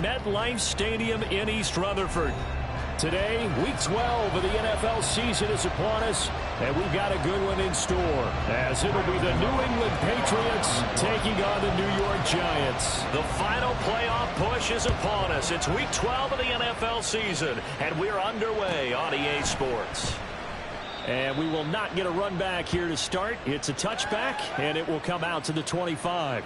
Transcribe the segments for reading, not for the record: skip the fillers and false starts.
MetLife Stadium in East Rutherford. Today, Week 12 of the NFL season is upon us, and we've got a good one in store, as it'll be the New England Patriots taking on the New York Giants. The final playoff push is upon us. It's Week 12 of the NFL season, and we're underway on EA Sports. And we will not get a run back here to start. It's a touchback, and it will come out to the 25.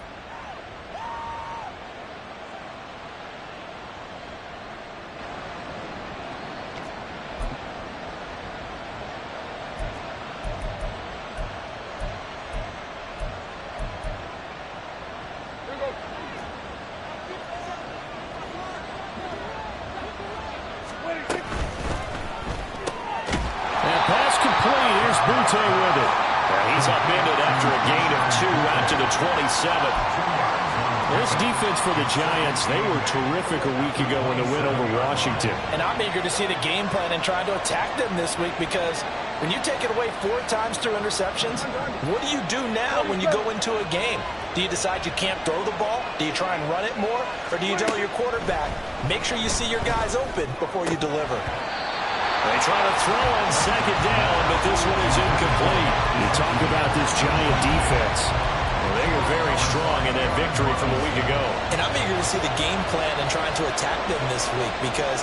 With it. He's upended after a gain of 2 out to the 27. This defense for the Giants, they were terrific a week ago in the win over Washington. And I'm eager to see the game plan and try to attack them this week, because when you take it away 4 times through interceptions, what do you do now when you go into a game? Do you decide you can't throw the ball? Do you try and run it more? Or do you tell your quarterback, make sure you see your guys open before you deliver? They try to throw on second down, but this one is incomplete. You talk about this Giant defense. Well, they were very strong in that victory from a week ago. And I'm eager to see the game plan and trying to attack them this week, because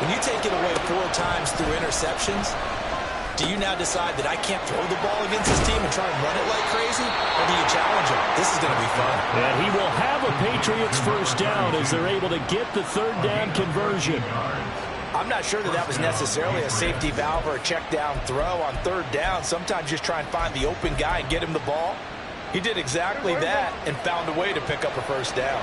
when you take it away 4 times through interceptions, do you now decide that I can't throw the ball against this team and try and run it like crazy? Or do you challenge them? This is going to be fun. And he will have a Patriots first down as they're able to get the third down conversion. I'm not sure that was necessarily a safety valve or a check down throw on third down. Sometimes just try and find the open guy and get him the ball. He did exactly that and found a way to pick up a first down.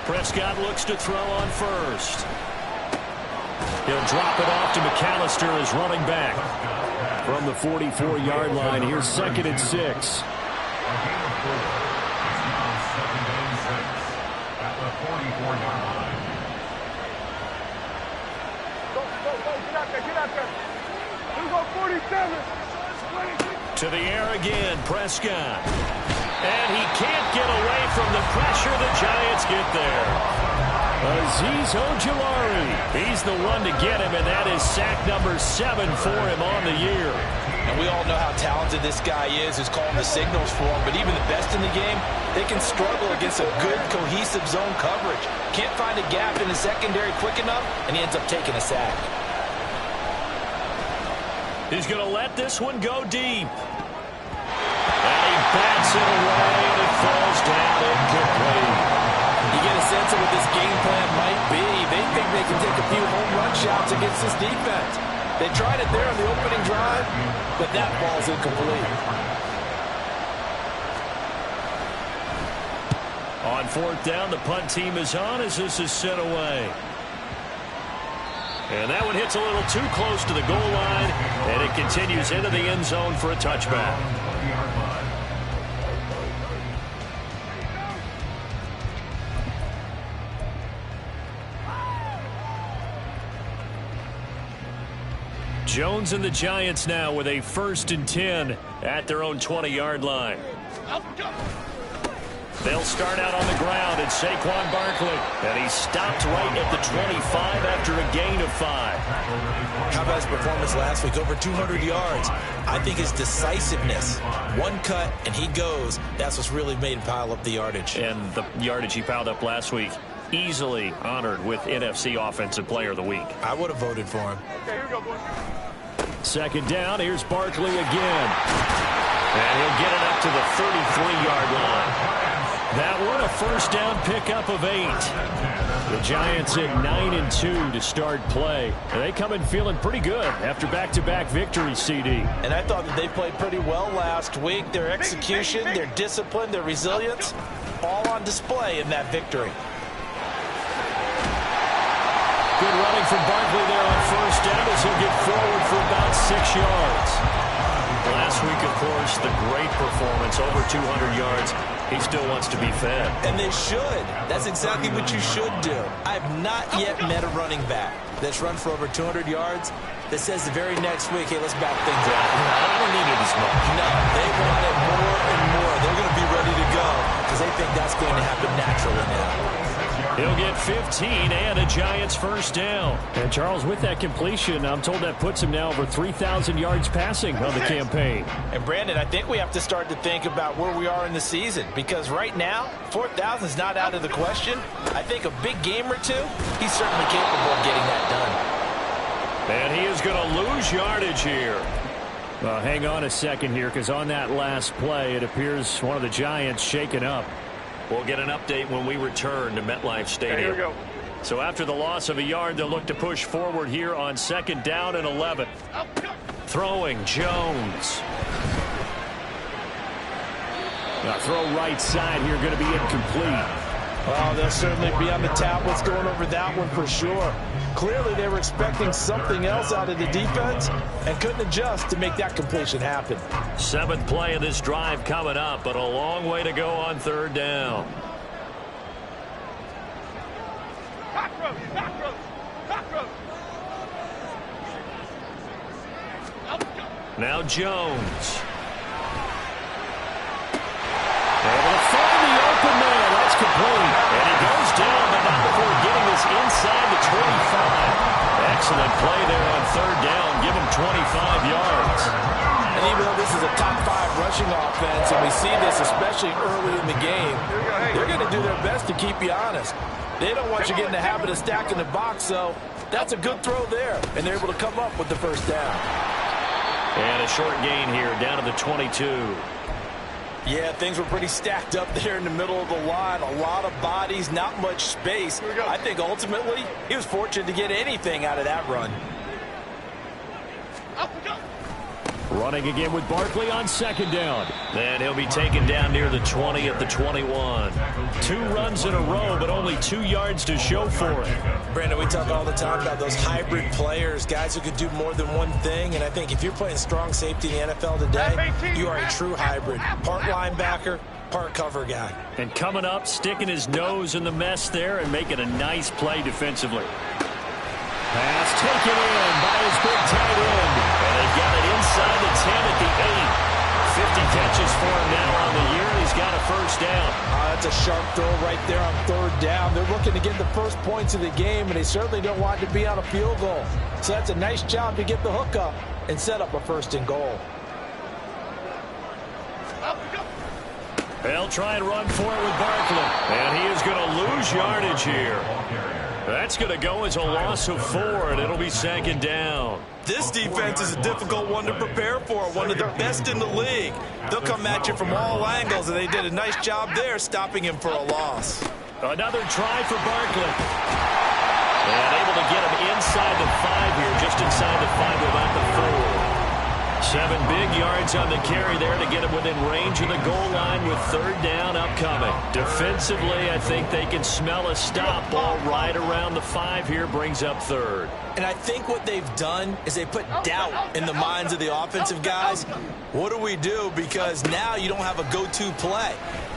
Prescott looks to throw on first. He'll drop it off to McAllister as running back. From the 44-yard line, here's 2nd and 6. To the air again, Prescott. And he can't get away from the pressure. The Giants get there. Azeez Ojulari. He's the one to get him, and that is sack number 7 for him on the year. And we all know how talented this guy is, who's calling the signals for him. But even the best in the game, they can struggle against a good, cohesive zone coverage. Can't find a gap in the secondary quick enough, and he ends up taking a sack. He's going to let this one go deep. And he bats it away, and it falls down incomplete. You get a sense of what this game plan might be. They think they can take a few home run shots against this defense. They tried it there on the opening drive, but that ball's incomplete. On 4th down, the punt team is on as this is sent away. And that one hits a little too close to the goal line, and it continues into the end zone for a touchback. Jones and the Giants now with a 1st and 10 at their own 20-yard line. They'll start out on the ground, and Saquon Barkley. And he's stopped right at the 25 after a gain of 5. How about his performance last week? Over 200 yards. I think his decisiveness, one cut, and he goes. That's what's really made him pile up the yardage. And the yardage he piled up last week, easily honored with NFC Offensive Player of the Week. I would have voted for him. Okay, here we go, boys. 2nd down, here's Barkley again. And he'll get it up to the 33-yard line. That one a first down pickup of 8. The Giants at 9-2 to start play. And they come in feeling pretty good after back-to-back victories, CD. And I thought that they played pretty well last week. Their execution, their discipline, their resilience, all on display in that victory. Good running from Barkley there on first down as he'll get forward for about 6 yards. Last week, of course, the great performance, over 200 yards. He still wants to be fed. And they should. That's exactly what you should do. I have not yet met a running back that's run for over 200 yards that says the very next week, hey, let's back things up. I don't need it as much. No, they want He'll get 15 and a Giants first down. And Charles, with that completion, I'm told that puts him now over 3,000 yards passing on the campaign. And Brandon, I think we have to start to think about where we are in the season, because right now 4,000 is not out of the question. I think a big game or two, he's certainly capable of getting that done. And he is going to lose yardage here. Hang on a second here, because on that last play, it appears one of the Giants shaken up. We'll get an update when we return to MetLife Stadium. Here we go. So after the loss of a yard, they'll look to push forward here on 2nd down and 11. Throwing Jones. Now throw right side here, going to be incomplete. Oh, they'll certainly be on the tablets going over that one for sure. Clearly they were expecting something else out of the defense and couldn't adjust to make that completion happen. 7th play of this drive coming up, but a long way to go on 3rd down. Now Jones. Able to find the open man. That's complete. And he goes down, but not before getting this inside the 25. Excellent play there on 3rd down. Give him 25 yards. And even though this is a top 5 rushing offense, and we see this especially early in the game, they're going to do their best to keep you honest. They don't want you getting the habit of stacking the box, so that's a good throw there. And they're able to come up with the first down. And a short gain here, down to the 22. Yeah, things were pretty stacked up there in the middle of the line. A lot of bodies, not much space. I think ultimately he was fortunate to get anything out of that run. Running again with Barkley on 2nd down. And he'll be taken down near the 20 at the 21. 2 runs in a row, but only 2 yards to show for it. Brandon, we talk all the time about those hybrid players, guys who could do more than one thing. And I think if you're playing strong safety in the NFL today, you are a true hybrid. Part linebacker, part cover guy. And coming up, sticking his nose in the mess there and making a nice play defensively. Pass taken in by his big tight end. And they got it inside the 10 at the 8. 50 catches for him now on the year. He's got a first down. That's a sharp throw right there on 3rd down. They're looking to get the first points of the game, and they certainly don't want to be on a field goal. So that's a nice job to get the hook up and set up a 1st and goal. They'll try and run for it with Barkley. And he is going to lose yardage here. That's going to go as a loss of 4, and it'll be 2nd down. This defense is a difficult one to prepare for, one of the best in the league. They'll come at you from all angles, and they did a nice job there stopping him for a loss. Another try for Barkley. And able to get him inside the 5 here, just inside the 5 without the 4. 7 big yards on the carry there to get him within range of the goal line with 3rd down upcoming. Defensively, I think they can smell a stop. Ball right around the 5 here, brings up 3rd. And I think what they've done is they put doubt in the minds of the offensive guys. What do we do? Because now you don't have a go-to play.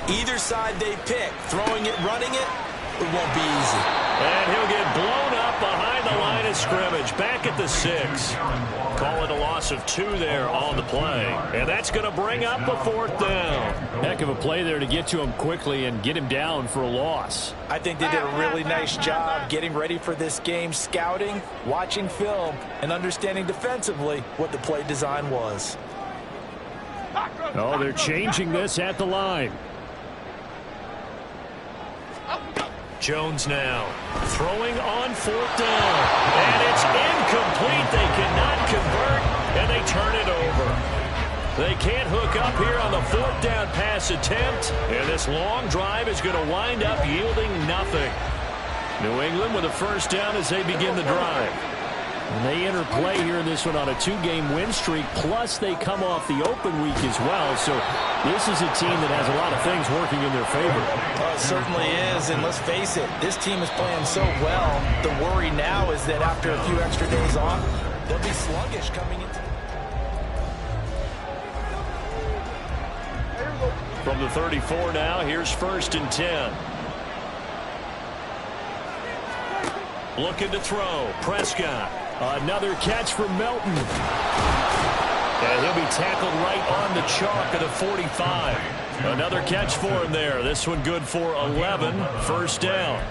Either side they pick, throwing it, running it, it won't be easy. And he'll get blown up behind the line of scrimmage, back at the 6. Call it a loss of 2 there on the play. And that's going to bring up a 4th down. Heck of a play there to get to him quickly and get him down for a loss. I think they did a really nice job getting ready for this game, scouting, watching film, and understanding defensively what the play design was. Oh, they're changing this at the line. Jones now throwing on 4th down, and it's incomplete. They cannot convert, and they turn it over. They can't hook up here on the 4th down pass attempt, and this long drive is going to wind up yielding nothing. New England with a first down as they begin the drive. And they enter play here in this one on a 2-game win streak, plus they come off the open week as well. So this is a team that has a lot of things working in their favor. It certainly is, and let's face it, this team is playing so well. The worry now is that after a few extra days off, they'll be sluggish coming into. From the 34 now, here's 1st and 10. Looking to throw. Prescott. Another catch for Melton. And he'll be tackled right on the chalk of the 45. Another catch for him there. This one good for 11. First down.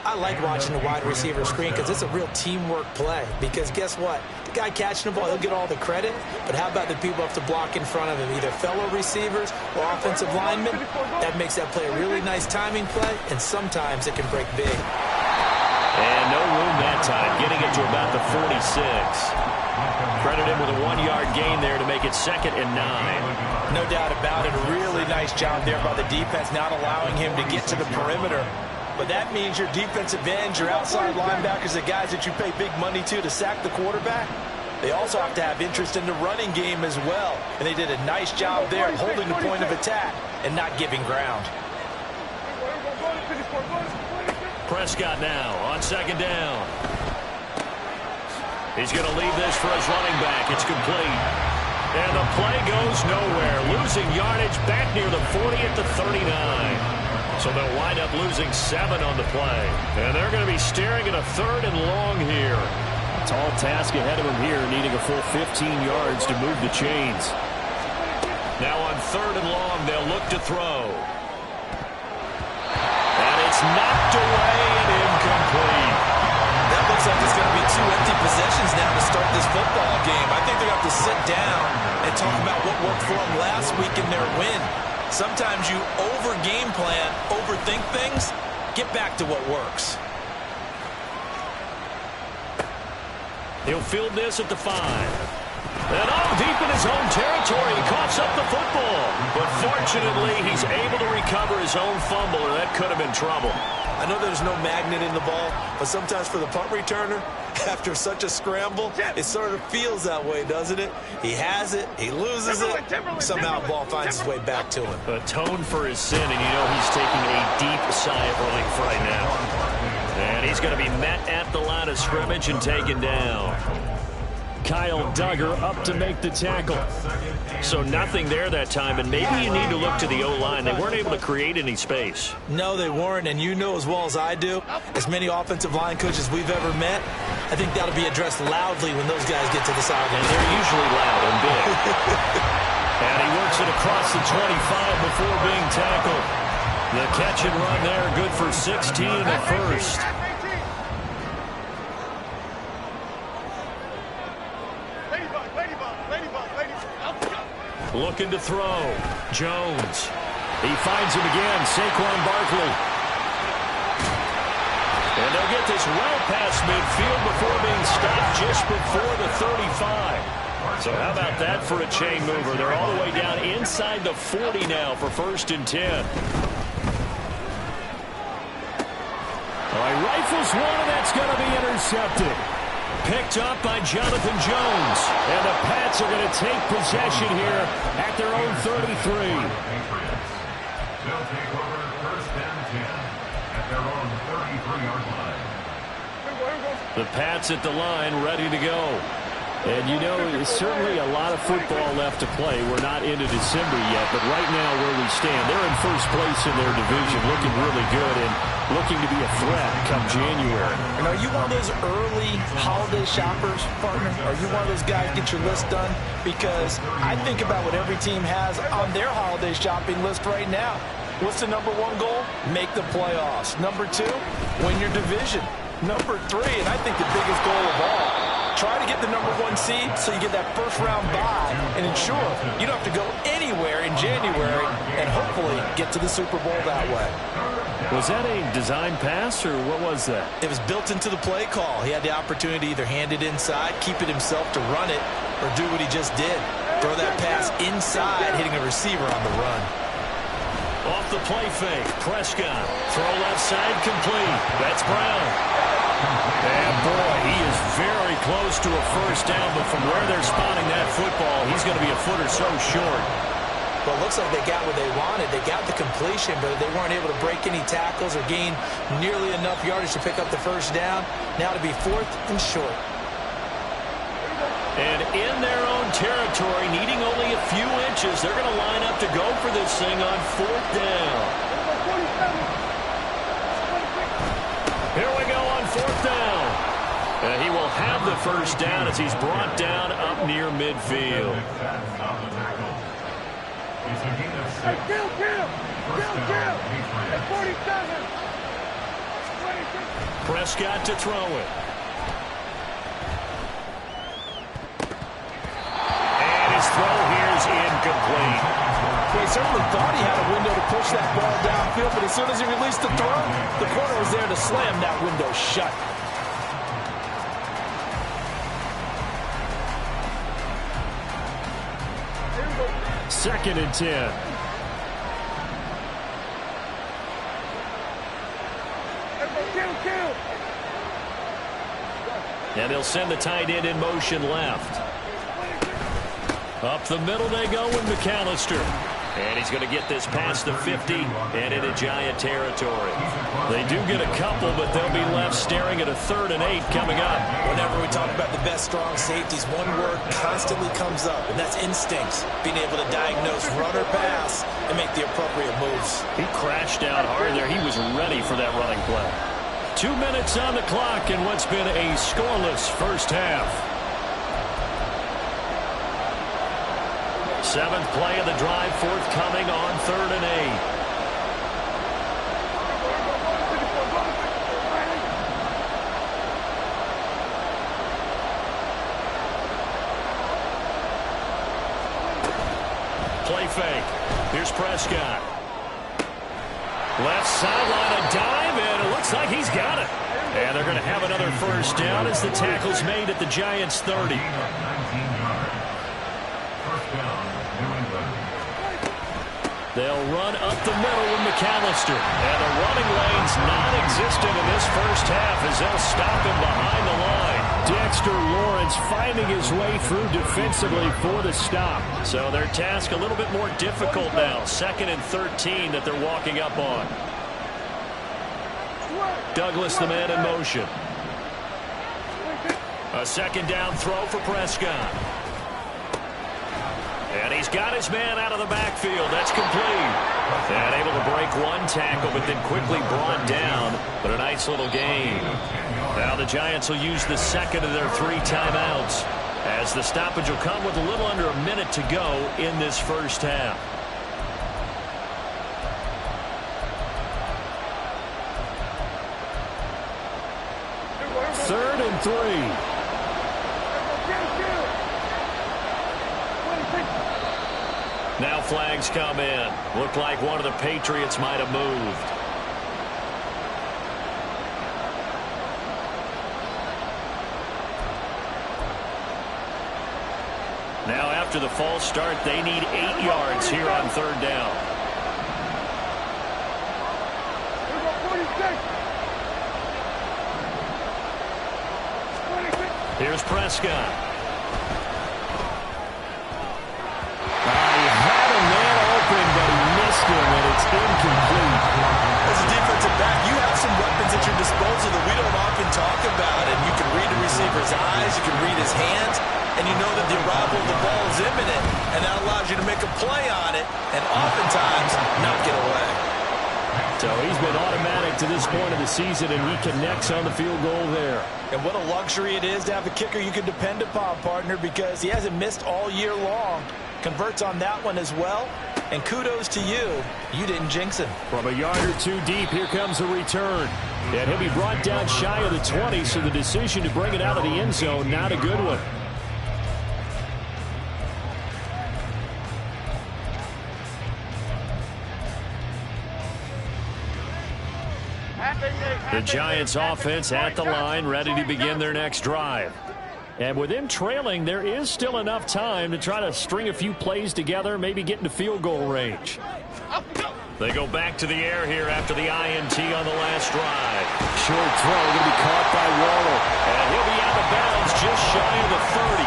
I like watching the wide receiver screen because it's a real teamwork play. Because guess what? The guy catching the ball, he'll get all the credit. But how about the people up to block in front of him, either fellow receivers or offensive linemen? That makes that play a really nice timing play, and sometimes it can break big. And no room that time, getting it to about the 46. Credit him with a 1-yard gain there to make it 2nd and 9. No doubt about it. A really nice job there by the defense, not allowing him to get to the perimeter. But that means your defensive ends, your outside linebackers, the guys that you pay big money to sack the quarterback, they also have to have interest in the running game as well. And they did a nice job there holding the point of attack and not giving ground. Prescott now on 2nd down. He's going to leave this for his running back. It's complete. And the play goes nowhere. Losing yardage back near the 40 at the 39. So they'll wind up losing 7 on the play. And they're going to be staring at a 3rd and long here. Tall task ahead of him here, needing a full 15 yards to move the chains. Now on 3rd and long, they'll look to throw. And it's knocked away and incomplete. That looks like it's going to be 2 empty possessions now to start this football game. I think they're going to have to sit down and talk about what worked for them last week in their win. Sometimes you over-game plan, overthink things, get back to what works. He'll field this at the 5. And deep in his own territory, he coughs up the football. But fortunately, he's able to recover his own fumble, or that could have been trouble. I know there's no magnet in the ball, but sometimes for the punt returner, after such a scramble, it sort of feels that way, doesn't it? He has it, he loses it, somehow the ball finds its way back to him. Atone for his sin, and you know he's taking a deep sigh of relief right now. And he's going to be met at the line of scrimmage and taken down. Kyle Duggar up to make the tackle. So nothing there that time, and maybe you need to look to the O-line. They weren't able to create any space. No, they weren't, and you know as well as I do, as many offensive line coaches we've ever met, I think that'll be addressed loudly when those guys get to the sideline. And they're usually loud and big. And he works it across the 25 before being tackled. The catch and run there, good for 16 and a first. Looking to throw. Jones. He finds him again. Saquon Barkley. And they'll get this well past midfield before being stopped just before the 35. So how about that for a chain mover? They're all the way down inside the 40 now for 1st and 10. All right, rifles one, and that's going to be intercepted. Picked up by Jonathan Jones. And the Pats are going to take possession here at their own 33. They'll take over 1st and 10 at their own 33-yard line. The Pats at the line, ready to go. And you know, there's certainly a lot of football left to play. We're not into December yet, but right now where we stand, they're in 1st place in their division, looking really good and looking to be a threat come January. And are you one of those early holiday shoppers, partner? Are you one of those guys get your list done? Because I think about what every team has on their holiday shopping list right now. What's the #1 goal? Make the playoffs. #2, win your division. #3, and I think the biggest goal of all, try to get the #1 seed so you get that first-round bye and ensure you don't have to go anywhere in January and hopefully get to the Super Bowl that way. Was that a design pass, or what was that? It was built into the play call. He had the opportunity to either hand it inside, keep it himself to run it, or do what he just did. Throw that pass inside, hitting a receiver on the run. Off the play fake, Prescott. Throw left side, complete. That's Brown. And boy, he is very close to a first down, but from where they're spotting that football, he's going to be a foot or so short. Well, it looks like they got what they wanted. They got the completion, but they weren't able to break any tackles or gain nearly enough yardage to pick up the first down. Now to be 4th and short. And in their own territory, needing only a few inches, they're going to line up to go for this thing on 4th down. Here we go on 4th down. And he will have the first down as he's brought down up near midfield. Kill! At 47! Prescott to throw it. And his throw here is incomplete. He certainly thought he had a window to push that ball downfield, but as soon as he released the throw, the corner was there to slam that window shut. Second and 10. And they'll send the tight end in motion left. Up the middle they go with McAllister. And he's going to get this past the 50 and into Giant territory. They do get a couple, but they'll be left staring at a 3rd and 8 coming up. Whenever we talk about the best strong safeties, one word constantly comes up, and that's instincts. Being able to diagnose run or pass and make the appropriate moves. He crashed down hard there. He was ready for that running play. 2 minutes on the clock in what's been a scoreless first half. 7th play of the drive forthcoming on 3rd and 8. Play fake. Here's Prescott. Left sideline, a dive, and it looks like he's got it. And they're going to have another first down as the tackle's made at the Giants' 30. They'll run up the middle with McAllister. And the running lane's non-existent in this first half as they'll stop him behind the line. Dexter Lawrence finding his way through defensively for the stop. So their task a little bit more difficult now. 2nd and 13 that they're walking up on. Douglas, the man in motion. A 2nd down throw for Prescott. And he's got his man out of the backfield. That's complete. And able to break one tackle, but then quickly brought down. But a nice little gain. Now the Giants will use the 2nd of their 3 timeouts, as the stoppage will come with a little under a minute to go in this first half. Third and 3. Now flags come in. Looked like one of the Patriots might have moved. Now after the false start, they need 8 yards here on 3rd down. Here's Prescott. And it's incomplete. As a defensive back, you have some weapons at your disposal that we don't often talk about. And you can read the receiver's eyes, you can read his hands, and you know that the arrival of the ball is imminent. And that allows you to make a play on it and oftentimes not get away. So he's been automatic to this point of the season, and he connects on the field goal there. And what a luxury it is to have a kicker you can depend upon, partner, because he hasn't missed all year long. Converts on that one as well. And kudos to you. You didn't jinx him. From a yard or 2 deep, here comes a return. And he'll be brought down shy of the 20, so the decision to bring it out of the end zone, not a good one. The Giants offense at the line, ready to begin their next drive. And with them trailing, there is still enough time to try to string a few plays together, maybe get into field goal range. They go back to the air here after the INT on the last drive. Short throw going to be caught by Waddle. And he'll be out of bounds just shy of the 30.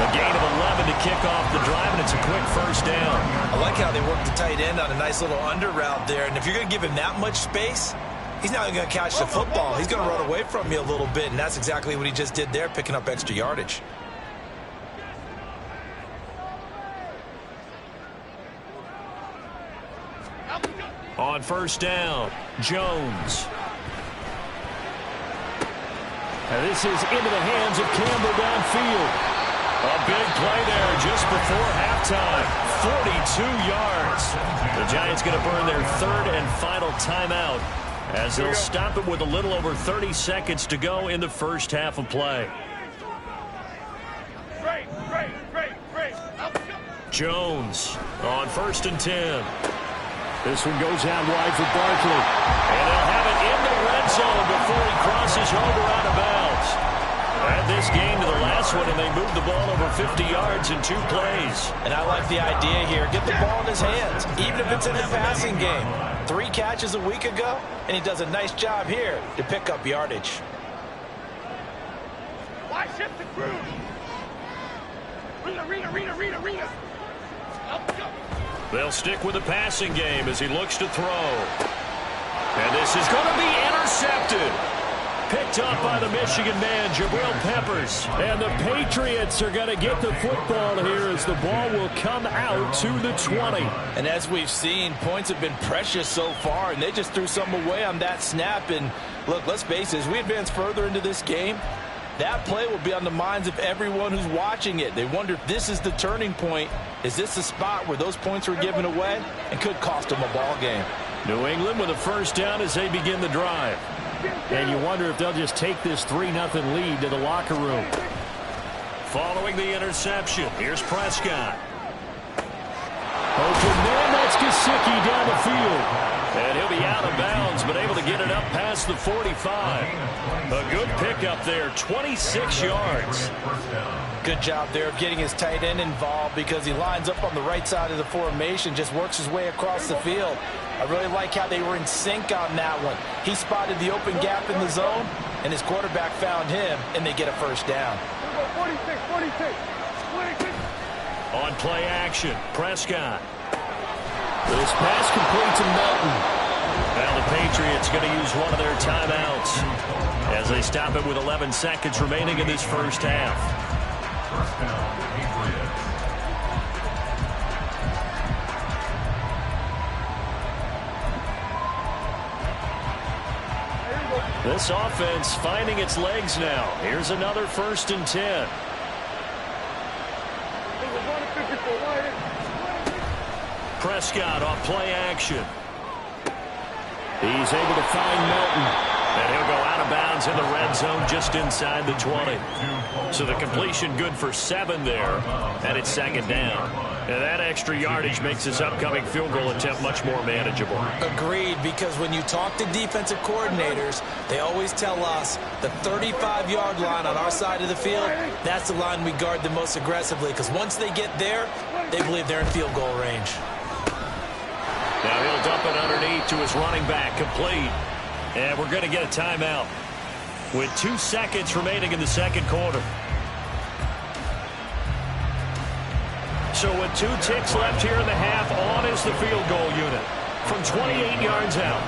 A gain of 11 to kick off the drive, and it's a quick first down. I like how they worked the tight end on a nice little under route there. And if you're going to give him that much space, he's not going to catch the football. He's going to run away from you a little bit, and that's exactly what he just did there, picking up extra yardage. On first down, Jones. And this is into the hands of Campbell downfield. A big play there just before halftime. 42 yards. The Giants going to burn their 3rd and final timeout as they'll stop it with a little over 30 seconds to go in the first half of play. Jones on 1st and 10. This one goes out wide for Barkley. And they'll have it in the red zone before he crosses over out of bounds. Add this game to the last one, and they moved the ball over 50 yards in 2 plays. And I like the idea here. Get the ball in his hands, even if it's in the passing game. 3 catches a week ago, and he does a nice job here to pick up yardage. Why shift the crew? Rita. They'll stick with the passing game as he looks to throw. And this is going to be intercepted. Picked up by the Michigan man, Jabril Peppers. And the Patriots are going to get the football here as the ball will come out to the 20. And as we've seen, points have been precious so far, and they just threw some away on that snap. And look, let's face it, as we advance further into this game, that play will be on the minds of everyone who's watching it. They wonder if this is the turning point. Is this the spot where those points were given away and could cost them a ball game? New England with a first down as they begin the drive. And you wonder if they'll just take this 3-0 lead to the locker room. Following the interception, here's Prescott. Open man, that's Gesicki down the field. And he'll be out of bounds, but able to get it up past the 45. A good pickup there, 26 yards. Good job there of getting his tight end involved because he lines up on the right side of the formation, just works his way across the field. I really like how they were in sync on that one. He spotted the open gap in the zone, and his quarterback found him, and they get a first down. 46. On play action, Prescott. This pass complete to Melton. Now the Patriots going to use one of their timeouts as they stop it with 11 seconds remaining in this first half. First down, Patriots. This offense finding its legs now. Here's another 1st and 10. Prescott off play action. He's able to find Melton. And he'll go out of bounds in the red zone just inside the 20. So the completion good for 7 there, and it's 2nd down. And that extra yardage makes this upcoming field goal attempt much more manageable. Agreed, because when you talk to defensive coordinators, they always tell us the 35-yard line on our side of the field, that's the line we guard the most aggressively, because once they get there, they believe they're in field goal range. Now he'll dump it underneath to his running back, complete. And we're going to get a timeout with 2 seconds remaining in the second quarter. So with 2 ticks left here in the half, on is the field goal unit from 28 yards out.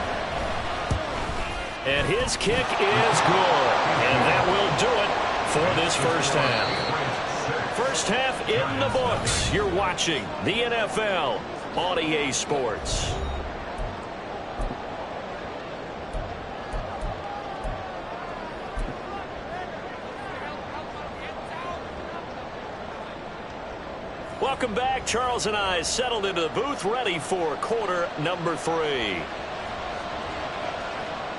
And his kick is good. And that will do it for this first half. First half in the books. You're watching the NFL on EA Sports. Welcome back. Charles and I settled into the booth, ready for quarter number 3.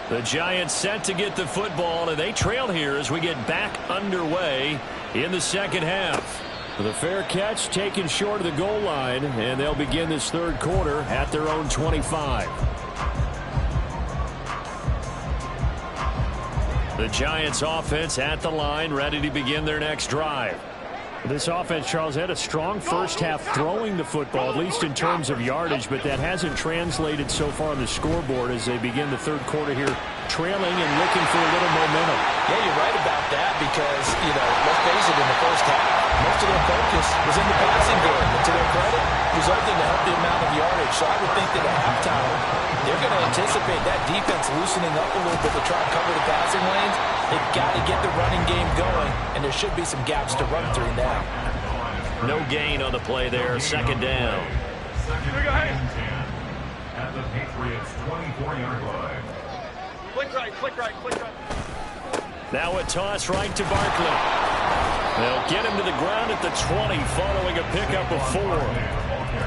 The Giants set to get the football, and they trail here as we get back underway in the second half. The fair catch taken short of the goal line, and they'll begin this third quarter at their own 25. The Giants offense at the line, ready to begin their next drive. This offense, Charles, had a strong first half throwing the football, at least in terms of yardage, but that hasn't translated so far on the scoreboard as they begin the third quarter here, trailing and looking for a little momentum. Yeah, you're right about that because, let's face it, in the first half, most of their focus was in the passing game. And to their credit, resulting to help the amount of yardage. So I would think that at halftime, they're going to anticipate that defense loosening up a little bit to try and cover the passing lanes. They've got to get the running game going, and there should be some gaps to run through now. No gain on the play there, 2nd down. Second and 10 at the Patriots' 24-yard line. Click right. Now a toss right to Barkley. They'll get him to the ground at the 20 following a pickup of 4.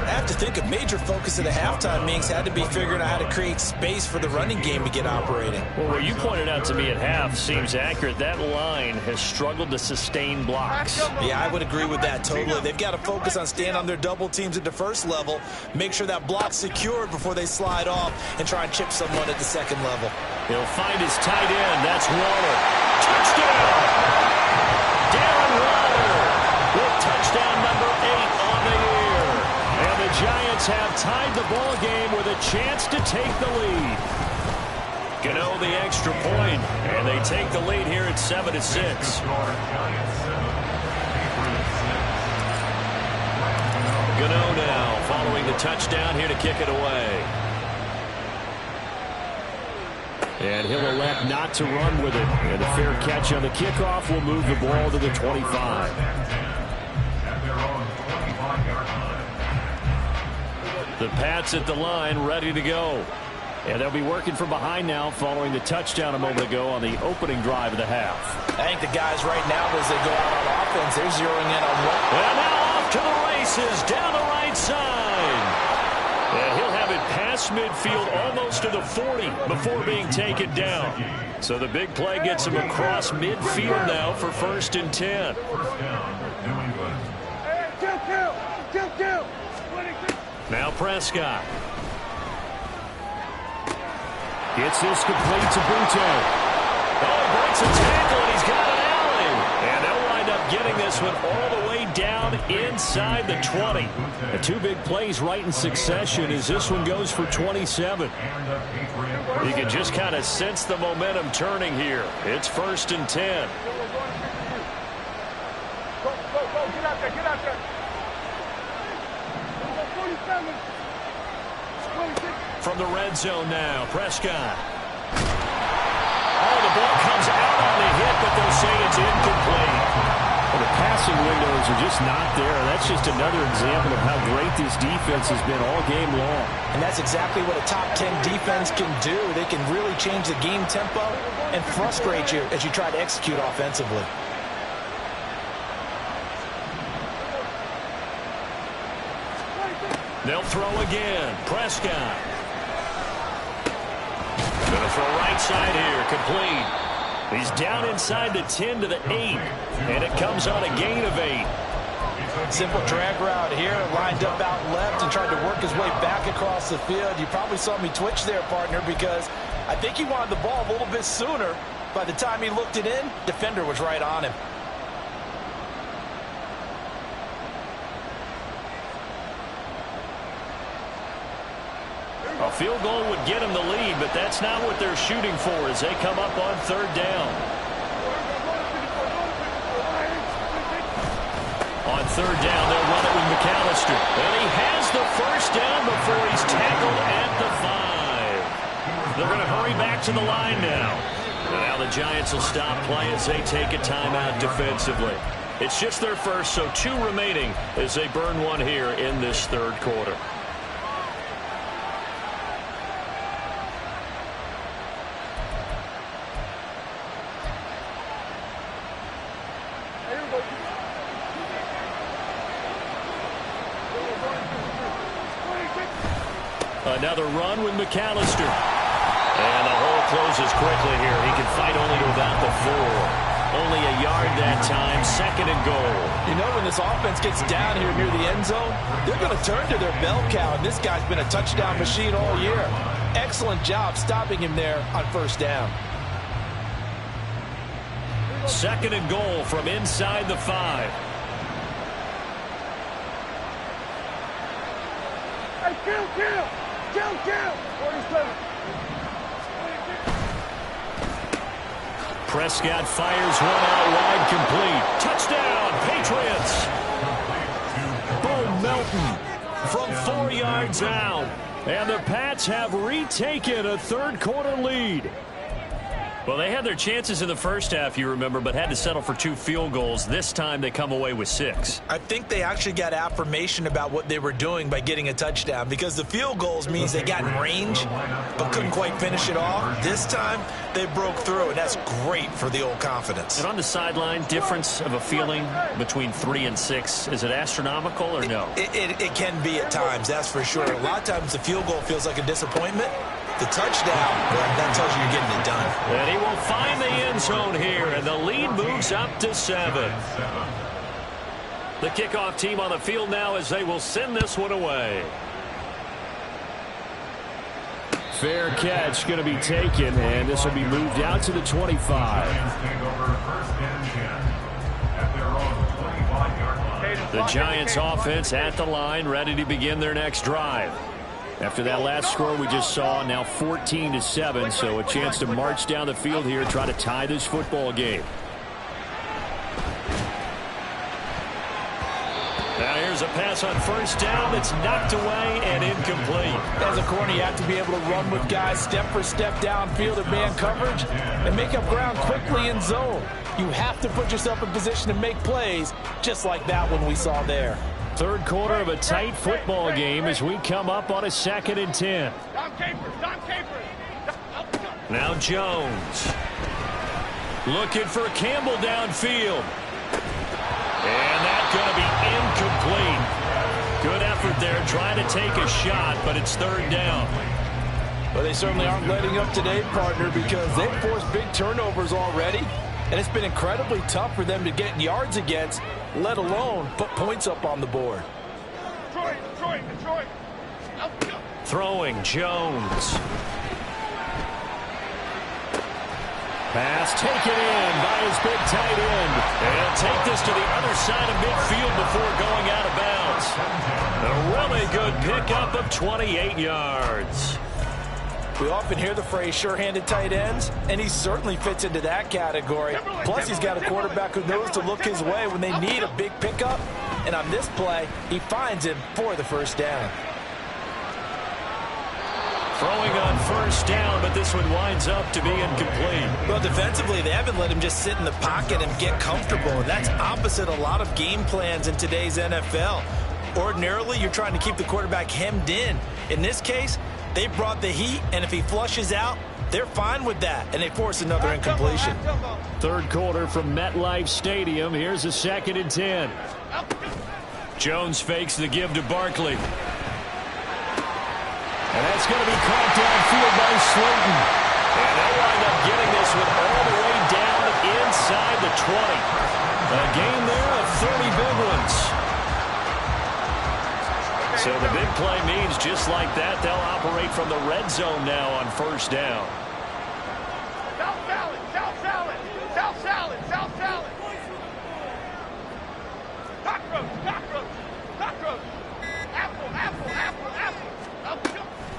I have to think a major focus of the halftime meetings had to be figuring out how to create space for the running game to get operating. Well, what you pointed out to me at half seems accurate. That line has struggled to sustain blocks. Yeah, I would agree with that totally. They've got to focus on staying on their double teams at the first level, make sure that block's secured before they slide off, and try and chip someone at the second level. He'll find his tight end. That's Waller. Touchdown! Darren Waller with touchdown number 8 on the year. And the Giants have tied the ball game with a chance to take the lead. Gano the extra point, and they take the lead here at 7-6. Gano now following the touchdown here to kick it away. And he'll elect not to run with it. And a fair catch on the kickoff will move the ball to the 25. The Pats at the line, ready to go. And they'll be working from behind now following the touchdown a moment ago on the opening drive of the half. I think the guys right now, as they go out on offense, they're zeroing in on what. And now off to the races, down the right side. And he'll have it past midfield almost to the 40 before being taken down. So the big play gets him across midfield now for 1st and 10. Now Prescott. Gets this complete to Butte. Oh, breaks a tackle, and he's got an alley. And they'll wind up getting this one all the way down inside the 20. The two big plays right in succession as this one goes for 27. You can just kind of sense the momentum turning here. It's 1st and 10. Go, get out there, get out there. 47. 26. From the red zone now, Prescott. Oh, the ball comes out on the hit, but they'll say it's incomplete. Well, the passing windows are just not there. That's just another example of how great this defense has been all game long. And that's exactly what a top 10 defense can do. They can really change the game tempo and frustrate you as you try to execute offensively. They'll throw again. Prescott. Going to throw right side here. Complete. He's down inside the 10 to the 8. And it comes on a gain of 8. Simple drag route here. Lined up out left and tried to work his way back across the field. You probably saw me twitch there, partner, because I think he wanted the ball a little bit sooner. By the time he looked it in, defender was right on him. A field goal would get them the lead, but that's not what they're shooting for as they come up on 3rd down. On 3rd down, they'll run it with McAllister. And he has the 1st down before he's tackled at the 5. They're going to hurry back to the line now. And now the Giants will stop play as they take a timeout defensively. It's just their first, so 2 remaining as they burn one here in this 3rd quarter. Another run with McAllister. And the hole closes quickly here. He can fight only to about the 4. Only a yard that time. 2nd and goal. You know, when this offense gets down here near the end zone, they're going to turn to their bell cow. And this guy's been a touchdown machine all year. Excellent job stopping him there on 1st down. 2nd and goal from inside the 5. Hey, kill! 47. Prescott fires one out wide, complete. Touchdown, Patriots! Bo Melton from 4 yards out. And the Pats have retaken a 3rd quarter lead. Well, they had their chances in the first half, you remember, but had to settle for 2 field goals. This time they come away with 6. I think they actually got affirmation about what they were doing by getting a touchdown, because the field goals means they got in range but couldn't quite finish it off. This time they broke through, and that's great for the old confidence. And on the sideline, difference of a feeling between 3 and 6, is it astronomical or no? It can be at times, that's for sure. A lot of times the field goal feels like a disappointment. The touchdown, well, that tells you you're getting it done. And he will find the end zone here, and the lead moves up to 7. The kickoff team on the field now as they will send this one away. Fair catch going to be taken, and this will be moved out to the 25. The Giants offense at the line, ready to begin their next drive. After that last score we just saw, now 14-7, so a chance to march down the field here, try to tie this football game. Now here's a pass on first down that's knocked away and incomplete. As a corner, you have to be able to run with guys step for step downfield in man coverage and make up ground quickly in zone. You have to put yourself in position to make plays, just like that one we saw there. Third quarter of a tight football game as we come up on a 2nd and 10. Now Jones. Looking for Campbell downfield. And that's going to be incomplete. Good effort there trying to take a shot, but it's 3rd down. Well, they certainly aren't letting up today, partner, because they've forced big turnovers already. And it's been incredibly tough for them to get yards against, let alone put points up on the board. Detroit. Throwing Jones. Pass taken in by his big tight end. And take this to the other side of midfield before going out of bounds. A really good pickup of 28 yards. We often hear the phrase sure-handed tight ends, and he certainly fits into that category. Plus, he's got a quarterback who knows to look his way when they need a big pickup. And on this play, he finds him for the first down. Throwing on first down, but this one winds up to be incomplete. Well, defensively, they haven't let him just sit in the pocket and get comfortable, and that's opposite a lot of game plans in today's NFL. Ordinarily, you're trying to keep the quarterback hemmed in. In this case, they brought the heat, and if he flushes out, they're fine with that, and they force another incompletion. Third quarter from MetLife Stadium. Here's a 2nd and 10. Jones fakes the give to Barkley. And that's going to be caught downfield by Slayton. And they'll wind up getting this one all the way down inside the 20. A game there of 30 big ones. So the big play means just like that, they'll operate from the red zone now on first down. South salad. Cockroach. Apple.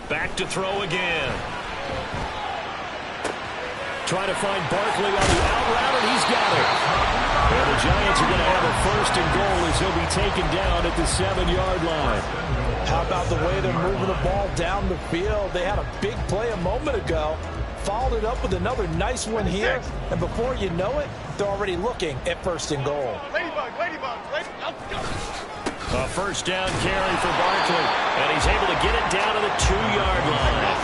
Back to throw again. Trying to find Barkley on the out route, and he's got it. And the Giants are going to have a 1st and goal as he'll be taken down at the 7-yard line. How about the way they're moving the ball down the field? They had a big play a moment ago, followed it up with another nice one here, and before you know it, they're already looking at 1st and goal. Ladybug. A first down carry for Barkley, and he's able to get it down to the 2-yard line.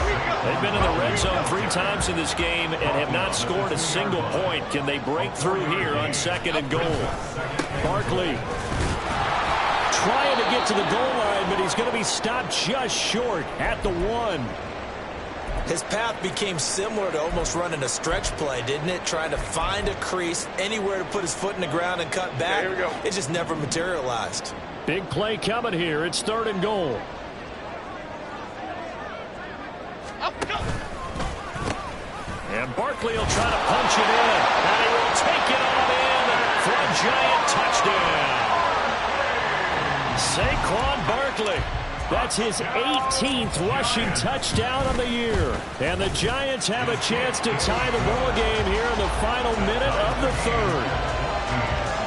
They've been in the red zone 3 times in this game and have not scored a single point. Can they break through here on 2nd and goal? Barkley trying to get to the goal line, but he's going to be stopped just short at the 1. His path became similar to almost running a stretch play, didn't it? Trying to find a crease, anywhere to put his foot in the ground and cut back. Here we go. It just never materialized. Big play coming here. It's 3rd and goal. And Barkley will try to punch it in. And he will take it on in for a Giant touchdown. Saquon Barkley. That's his 18th rushing touchdown of the year. And the Giants have a chance to tie the ball game here in the final minute of the 3rd.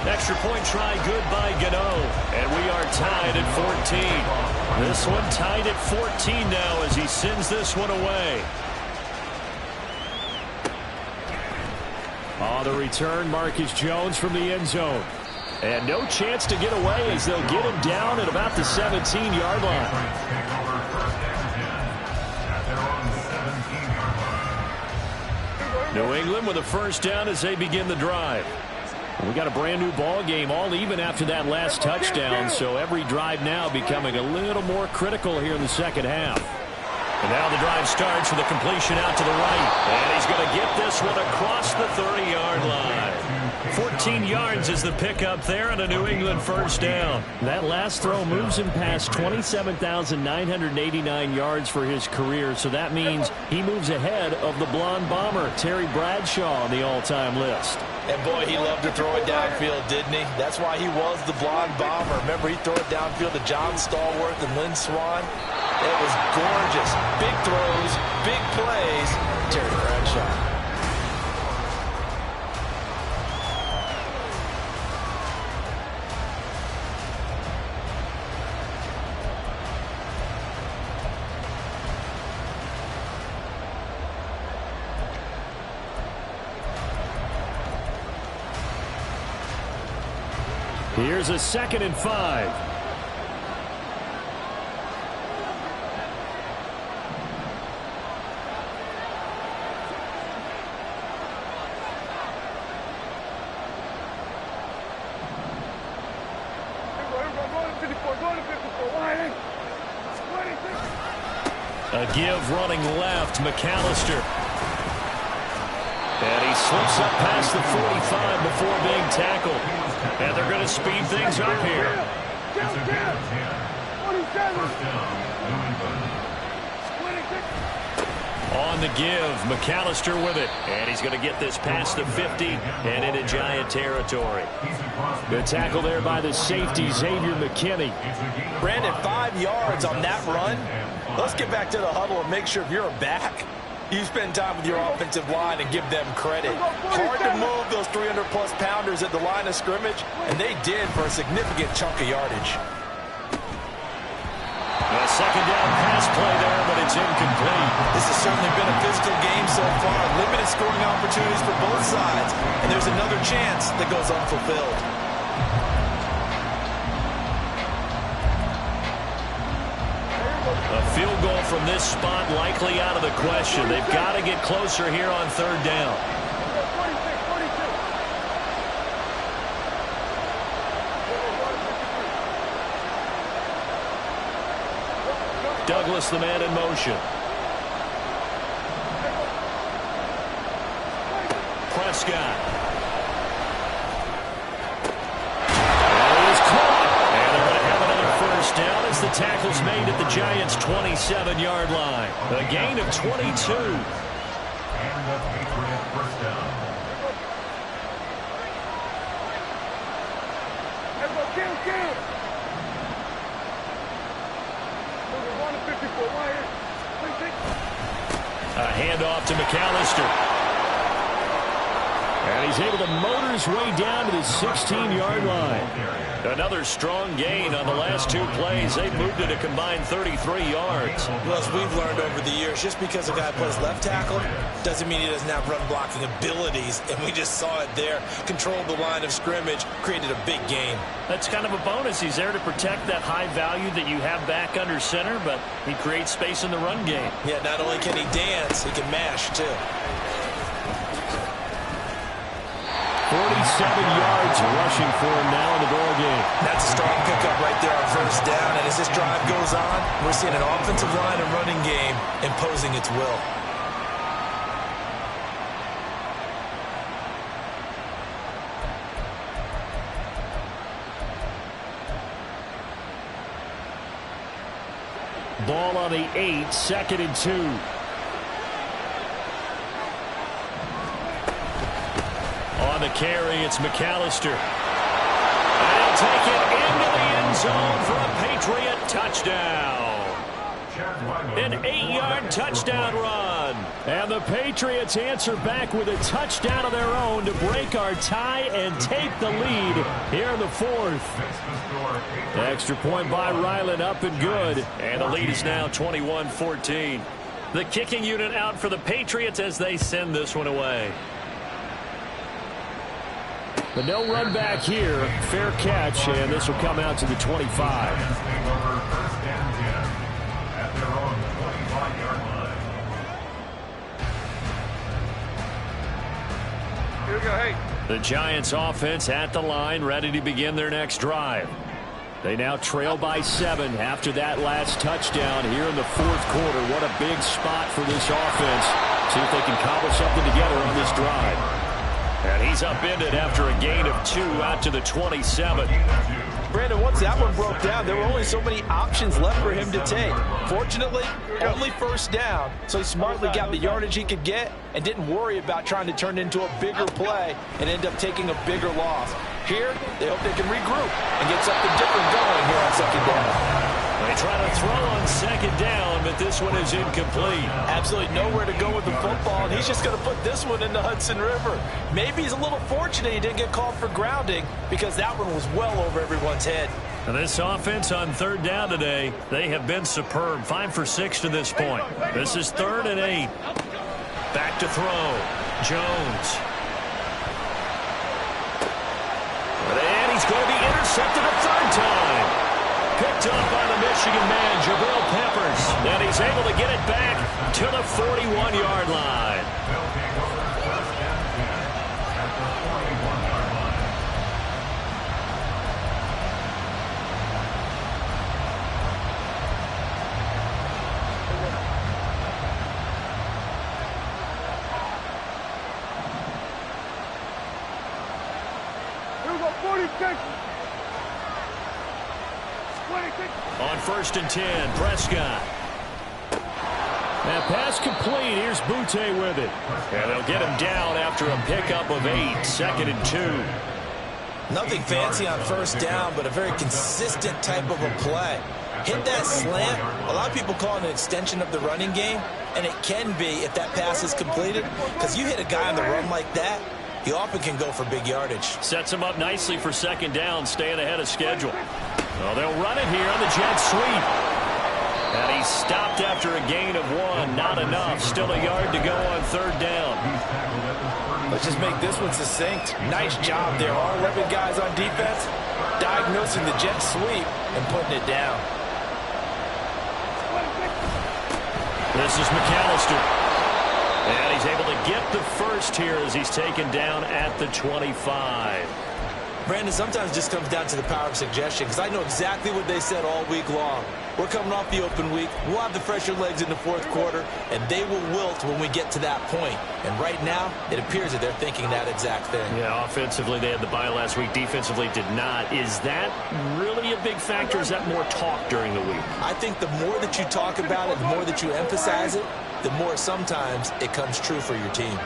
Extra point try good by Gano. And we are tied at 14. This one tied at 14 now as he sends this one away. On the return, Marcus Jones from the end zone. And no chance to get away as they'll get him down at about the 17-yard line. New England with a first down as they begin the drive. We got a brand new ball game, all even after that last touchdown, so every drive now becoming a little more critical here in the second half. And now the drive starts with a completion out to the right. And he's going to get this one across the 30-yard line. 14 yards is the pickup there and a New England first down. That last throw moves him past 27,989 yards for his career, so that means he moves ahead of the blonde bomber, Terry Bradshaw, on the all-time list. And boy, he loved to throw it downfield, didn't he? That's why he was the blonde bomber. Remember, he threw it downfield to John Stallworth and Lynn Swann. It was gorgeous. Big throws, big plays. Terry Bradshaw. Here's a 2nd and 5. A give running left, McAllister. And he slips up past the 45 before being tackled. And they're going to speed things up here. On the give, McAllister with it. And he's going to get this past the 50 and into Giant territory. Good tackle there by the safety, Xavier McKinney. Brandon, 5 yards on that run. Let's get back to the huddle and make sure if you're a back, you spend time with your offensive line and give them credit. Hard to move those 300-plus pounders at the line of scrimmage, and they did for a significant chunk of yardage. A second down pass play there, but it's incomplete. This has certainly been a physical game so far. Limited scoring opportunities for both sides, and there's another chance that goes unfulfilled. A field goal from this spot likely out of the question. They've got to get closer here on 3rd down. Douglas, the man in motion. Prescott. Down as the tackle's made at the Giants' 27-yard line. A gain of 22. And the Patriot first down. A handoff to McAllister. And he's able to motor his way down to the 16-yard line. Another strong gain on the last 2 plays. They've moved it a combined 33 yards. Well, as we've learned over the years, just because a guy plays left tackle doesn't mean he doesn't have run blocking abilities. And we just saw it there. Controlled the line of scrimmage, created a big gain. That's kind of a bonus. He's there to protect that high value that you have back under center, but he creates space in the run game. Yeah, not only can he dance, he can mash, too. 47 yards rushing for him now in the ball game. That's a strong pickup right there on 1st down. And as this drive goes on, we're seeing an offensive line and running game imposing its will. Ball on the 8, 2nd and 2. On the carry, it's McAllister. And he'll take it into the end zone for a Patriot touchdown. An 8-yard touchdown run. And the Patriots answer back with a touchdown of their own to break our tie and take the lead here in the 4th. Extra point by Ryland, up and good. And the lead is now 21-14. The kicking unit out for the Patriots as they send this one away. But no run back here. Fair catch, and this will come out to the 25. Here we go, hey. The Giants offense at the line, ready to begin their next drive. They now trail by 7 after that last touchdown here in the fourth quarter. What a big spot for this offense. See if they can cobble something together on this drive. And he's upended after a gain of 2 out to the 27. Brandon, once that one broke down, there were only so many options left for him to take. Fortunately, only first down, so he smartly got the yardage he could get and didn't worry about trying to turn it into a bigger play and end up taking a bigger loss. Here, they hope they can regroup and get something different going here on second down. They try to throw on second down, but this one is incomplete. Absolutely nowhere to go with the football, and he's just going to put this one in the Hudson River. Maybe he's a little fortunate he didn't get called for grounding because that one was well over everyone's head. And this offense on third down today, they have been superb. 5 for 6 to this point. This is 3rd and 8. Back to throw. Jones. And he's going to be intercepted a third time. Picked up by the Michigan man, Jabril Peppers. And he's able to get it back to the 41-yard line. Here we go, 46. On 1st and 10, Prescott. That pass complete. Here's Butte with it. And they'll get him down after a pickup of 8. 2nd and 2. Nothing fancy on first down, but a very consistent type of a play. Hit that slant. A lot of people call it an extension of the running game, and it can be if that pass is completed, because you hit a guy on the run like that, he often can go for big yardage. Sets him up nicely for second down, staying ahead of schedule. Well, they'll run it here on the jet sweep. And he's stopped after a gain of 1. Not enough. Still a yard to go on third down. Let's just make this one succinct. Nice job there. All 11 guys on defense diagnosing the jet sweep and putting it down. This is McAllister. And he's able to get the first here as he's taken down at the 25. Brandon, sometimes it just comes down to the power of suggestion, because I know exactly what they said all week long. We're coming off the open week. We'll have the fresher legs in the fourth quarter, and they will wilt when we get to that point. And right now, it appears that they're thinking that exact thing. Yeah, offensively, they had the bye last week. Defensively, did not. Is that really a big factor? Is that more talk during the week? I think the more that you talk about it, the more that you emphasize it, the more sometimes it comes true for your team.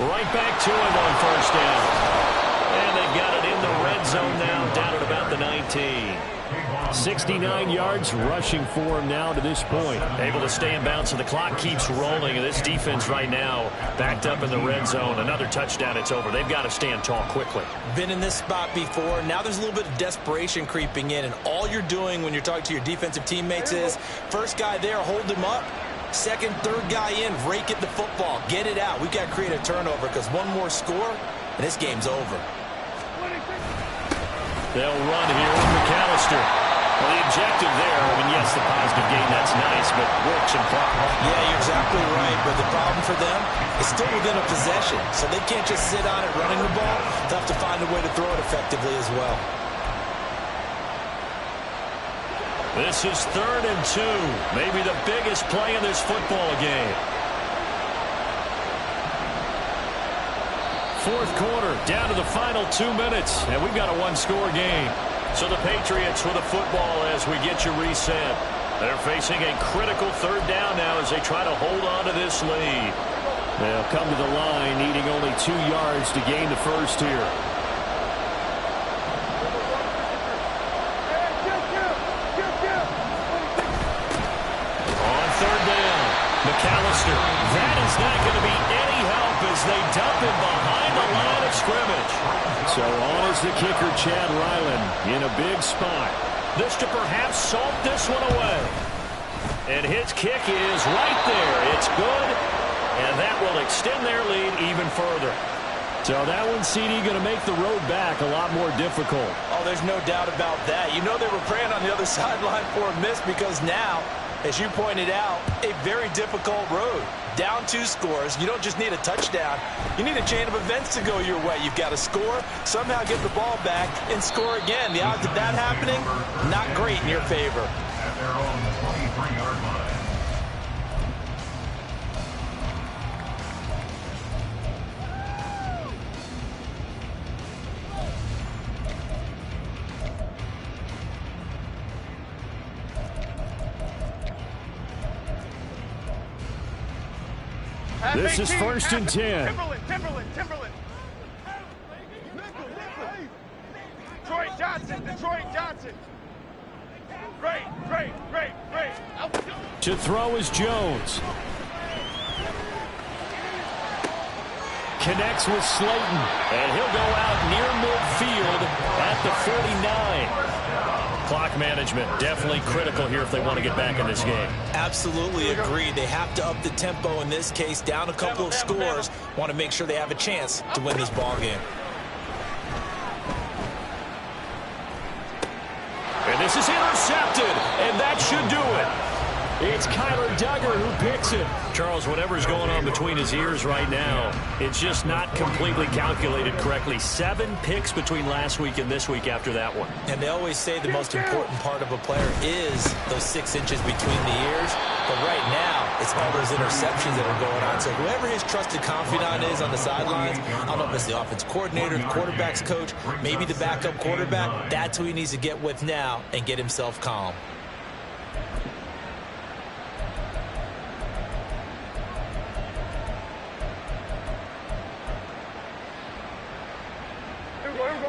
Right back to him on first down. And they've got it in the red zone now, down at about the 19. 69 yards rushing for him now to this point. Able to stay in bounds, so the clock keeps rolling. And this defense right now backed up in the red zone. Another touchdown, it's over. They've got to stand tall quickly. Been in this spot before. Now there's a little bit of desperation creeping in. And all you're doing when you're talking to your defensive teammates is, first guy there, hold him up. Second, third guy in, rake at the football. Get it out. We've got to create a turnover, because one more score, and this game's over. They'll run here with McAllister. Well, the objective there, I mean, yes, the positive gain, that's nice, but works and clock. Yeah, you're exactly right, but the problem for them is still within a possession, so they can't just sit on it running the ball. They'll have to find a way to throw it effectively as well. This is 3rd and 2. Maybe the biggest play in this football game. Fourth quarter, down to the final 2 minutes, and we've got a one-score game. So the Patriots with a football as we get you reset. They're facing a critical third down now as they try to hold on to this lead. They'll come to the line needing only 2 yards to gain the first here. McAllister. That is not going to be any help as they dump him behind the line of scrimmage. So on is the kicker, Chad Ryland, in a big spot. This to perhaps salt this one away. And his kick is right there. It's good, and that will extend their lead even further. So that one, CD, going to make the road back a lot more difficult. Oh, there's no doubt about that. You know they were praying on the other sideline for a miss because now, as you pointed out, a very difficult road. Down 2 scores. You don't just need a touchdown. You need a chain of events to go your way. You've got to score, somehow get the ball back, and score again. The odds of that happening, not great in your favor. At their own 23-yard line. This is 1st and 10. Timberland. Detroit Johnson. Great. To throw is Jones. Connects with Slayton. And he'll go out near midfield at the 49. Clock management definitely critical here if they want to get back in this game. Absolutely agree. They have to up the tempo in this case, down a couple of scores. Want to make sure they have a chance to win this ball game. And this is intercepted, and that should do it. It's Kyler Duggar who picks it. Charles, whatever's going on between his ears right now, it's just not completely calculated correctly. 7 picks between last week and this week after that one. And they always say the most important part of a player is those 6 inches between the ears. But right now, it's all those interceptions that are going on. So whoever his trusted confidant is on the sidelines, I don't know if it's the offense coordinator, the quarterback's coach, maybe the backup quarterback, that's who he needs to get with now and get himself calm.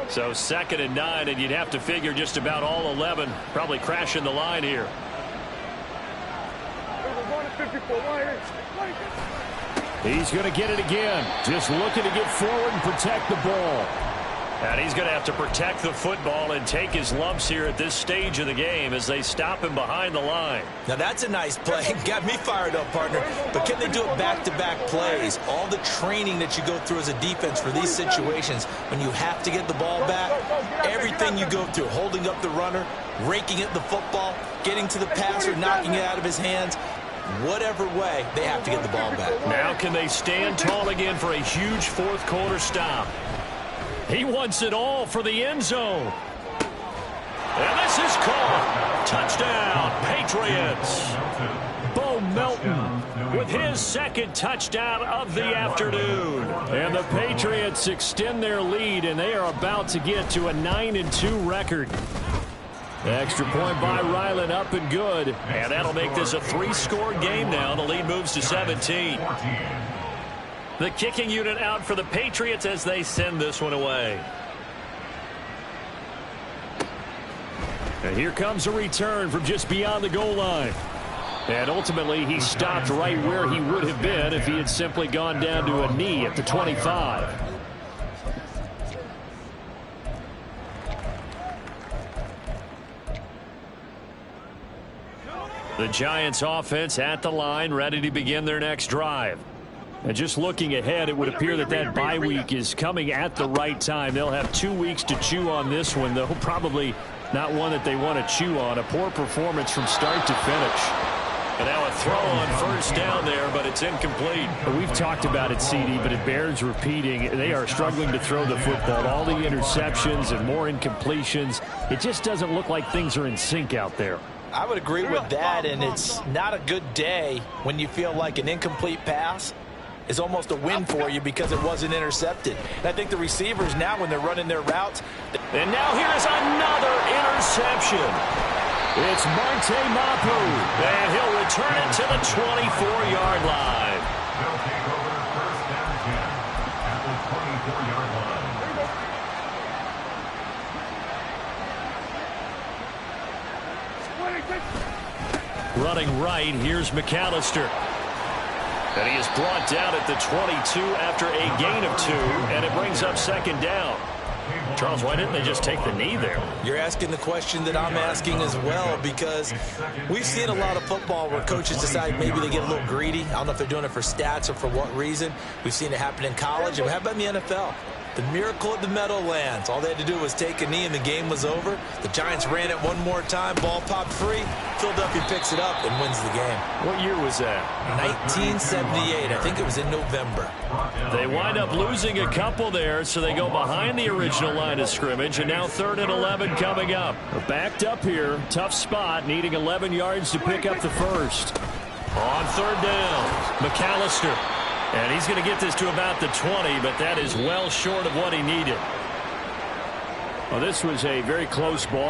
So 2nd and 9, and you'd have to figure just about all 11 probably crashing the line here. He's going to get it again. Just looking to get forward and protect the ball. And he's going to have to protect the football and take his lumps here at this stage of the game as they stop him behind the line. Now that's a nice play. Got me fired up, partner. But can they do it back-to-back plays? All the training that you go through as a defense for these situations, when you have to get the ball back, everything you go through, holding up the runner, raking at the football, getting to the passer, knocking it out of his hands, whatever way, they have to get the ball back. Now can they stand tall again for a huge 4th quarter stop? He wants it all for the end zone. And this is caught. Touchdown, Patriots. Bo Melton with his 2nd touchdown of the afternoon. And the Patriots extend their lead, and they are about to get to a 9-2 record. Extra point by Ryland, up and good. And that'll make this a 3-score game now. The lead moves to 17. The kicking unit out for the Patriots as they send this one away. And here comes a return from just beyond the goal line. And ultimately, he stopped right where he would have been if he had simply gone down to a knee at the 25. The Giants offense at the line, ready to begin their next drive. And just looking ahead, it would appear that that bye week is coming at the right time. They'll have 2 weeks to chew on this one, though probably not one that they want to chew on. A poor performance from start to finish. And now a throw on 1st down there, but it's incomplete. We've talked about it, CD, but it bears repeating. They are struggling to throw the football. All the interceptions and more incompletions. It just doesn't look like things are in sync out there. I would agree with that, and it's not a good day when you feel like an incomplete pass is almost a win for you because it wasn't intercepted. And I think the receivers now, when they're running their routes. And now here is another interception. It's Marte Mapu. And he'll return it to the 24-yard line. They'll take over 1st and 10 at the 24-yard line. Running right, here's McAllister. And he is brought down at the 22 after a gain of 2, and it brings up 2nd down. Charles, why didn't they just take the knee there? You're asking the question that I'm asking as well, because we've seen a lot of football where coaches decide maybe they get a little greedy. I don't know if they're doing it for stats or for what reason. We've seen it happen in college, and how about in the NFL? The miracle of the Meadowlands. All they had to do was take a knee and the game was over. The Giants ran it one more time. Ball popped free. Philadelphia picks it up and wins the game. What year was that? 1978. I think it was in November. They wind up losing a couple there, so they go behind the original line of scrimmage, and now 3rd and 11 coming up. They're backed up here. Tough spot, needing 11 yards to pick up the first. On 3rd down, McAllister. And he's going to get this to about the 20, but that is well short of what he needed. Well, this was a very close ball game.